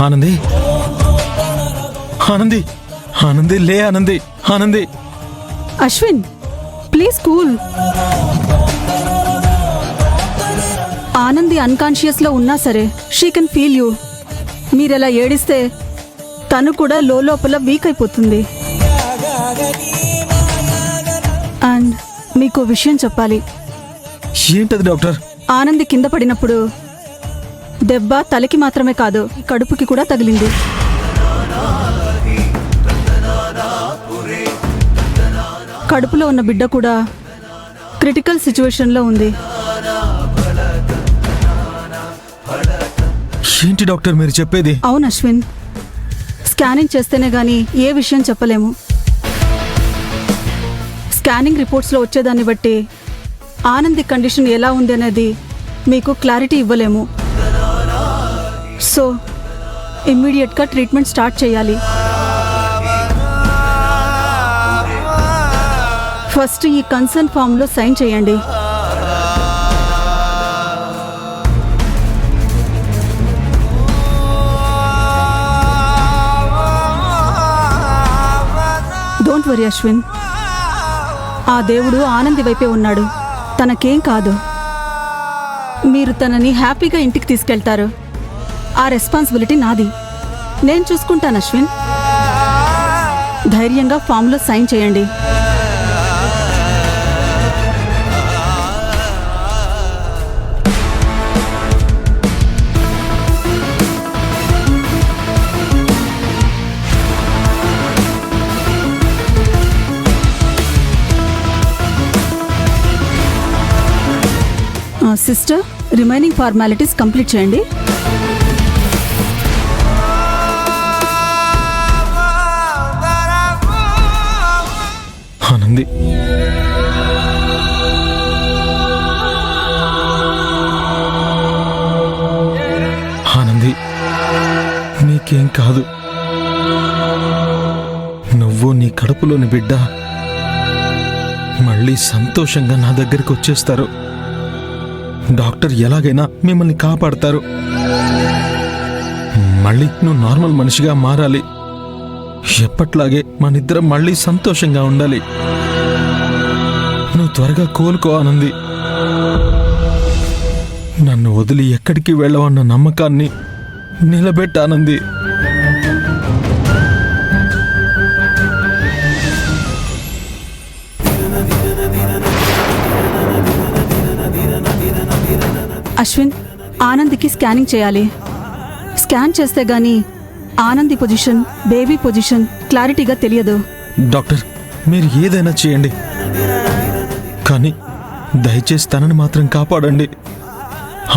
ఆనంది, ఆనంది, ఆనంది, లే Anandi, Anandi. Ashwin, please cool. Anandi unconscious లో ఉన్నా సరే షీ కెన్ ఫీల్ యూ. మీరెలా ఏడిస్తే తను కూడా లోపల వీక్ అయిపోతుంది. అండ్ మీకు విషయం చెప్పాలి. ఏంటది డాక్టర్? ఆనంది కింద పడినప్పుడు దెబ్బ తలకి మాత్రమే కాదు, కడుపుకి కూడా తగిలింది. కడుపులో ఉన్న బిడ్డ కూడా క్రిటికల్ సిచ్యువేషన్లో ఉంది. ఏంటి డాక్టర్ మీరు చెప్పేది? అవును అశ్విన్, స్కానింగ్ చేస్తేనే గానీ ఏ విషయం చెప్పలేము. స్కానింగ్ రిపోర్ట్స్లో వచ్చేదాన్ని బట్టి ఆనంది కండిషన్ ఎలా ఉంది అనేది మీకు క్లారిటీ ఇవ్వలేము. సో ఇమ్మీడియట్గా ట్రీట్మెంట్ స్టార్ట్ చేయాలి. ఫస్ట్ ఈ కన్సర్న్ ఫామ్లో సైన్ చేయండి. డోంట్ వరీ అశ్విన్, ఆ దేవుడు ఆనంది వైపే ఉన్నాడు. తనకేం కాదు. మీరు తనని హ్యాపీగా ఇంటికి తీసుకెళ్తారు. ఆ రెస్పాన్సిబిలిటీ నాది. నేను చూసుకుంటాను అశ్విన్. ధైర్యంగా ఫామ్లో సైన్ చేయండి. సిస్టర్, రిమైనింగ్ ఫార్మాలిటీస్ కంప్లీట్ చేయండి. ఆనంది, ఆనంది, నీకేం కాదు. నువ్వు నీ కడుపులోని బిడ్డ మళ్ళీ సంతోషంగా నా దగ్గరికి వచ్చేస్తారు. డాక్టర్ ఎలాగైనా మిమ్మల్ని కాపాడతారు. మళ్ళీ నువ్వు నార్మల్ మనిషిగా మారాలి. ఎప్పట్లాగే మనిద్దరం మళ్ళీ సంతోషంగా ఉండాలి. నువ్వు త్వరగా కోలుకో ఆనంది. నన్ను వదిలి ఎక్కడికి వెళ్ళవన్న నమ్మకాన్ని నిలబెట్టు ఆనంది. అశ్విన్, ఆనందికి స్కానింగ్ చేయాలి. స్కాన్ చేస్తే గానీ ఆనంది పొజిషన్, బేబీ పొజిషన్ క్లారిటీగా తెలియదు. డాక్టర్, మీరు ఏదైనా చేయండి, కానీ దయచేసి తనని మాత్రం కాపాడండి.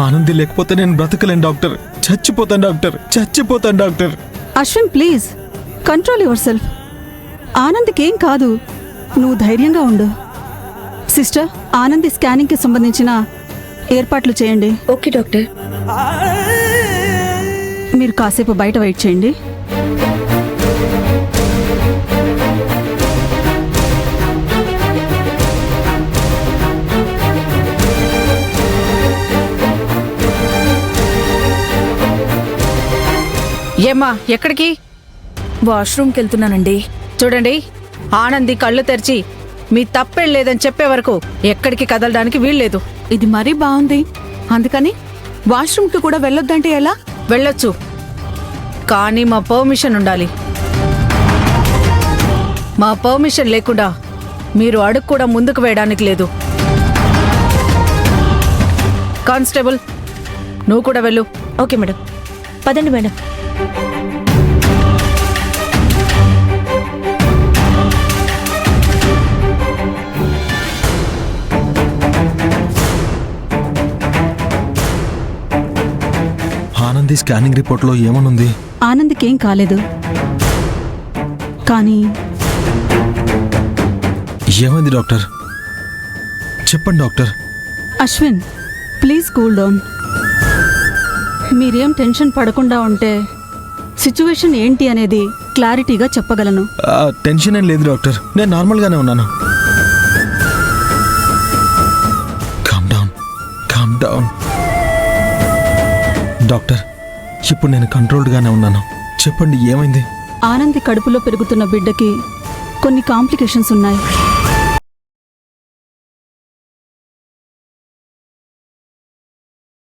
ఆనంది లేకపోతే నేను బ్రతకలేను డాక్టర్. చచ్చిపోతాను డాక్టర్, చచ్చిపోతాను doctor. Ashwin, please control yourself. ఆనందికి ఏం కాదు. నువ్వు ధైర్యంగా ఉండు. సిస్టర్, ఆనంది స్కానింగ్కి సంబంధించిన ఏర్పాట్లు చేయండి. Okay doctor. మీరు కాసేపు బయట వెయిట్ చేయండి. ఏమ్మా, ఎక్కడికి? వాష్రూమ్కి వెళ్తున్నానండి. చూడండి, ఆనంది కళ్ళు తెరిచి మీ తప్పేం లేదని చెప్పే వరకు ఎక్కడికి కదలడానికి వీల్లేదు. ఇది మరీ బాగుంది. అందుకని వాష్రూమ్కి కూడా వెళ్ళొద్దంటే ఎలా? వెళ్ళొచ్చు, కానీ మా పర్మిషన్ ఉండాలి. మా పర్మిషన్ లేకుండా మీరు అడుగు కూడా ముందుకు వేయడానికి లేదు. కానిస్టేబుల్, నువ్వు కూడా వెళ్ళు. Okay madam. పదండి మేడం. ఆనంది స్కానింగ్ రిపోర్ట్లో ఏమనుంది? ఆనందికి ఏం కాలేదు, కానీ ఏమైంది డాక్టర్? చెప్పండి doctor. Ashwin, please cool down. మీరేం టెన్షన్ పడకుండా ఉంటే సిచ్యువేషన్ ఏంటి అనేది క్లారిటీగా చెప్పగలను. టెన్షన్ ఏం లేదు డాక్టర్, నేను నార్మల్గానే ఉన్నాను. Calm down, calm down. Doctor, ఇప్పుడు నేను కంట్రోల్డ్గానే ఉన్నాను. చెప్పండి ఏమైంది? ఆనంది కడుపులో పెరుగుతున్న బిడ్డకి కొన్ని కాంప్లికేషన్స్ ఉన్నాయి.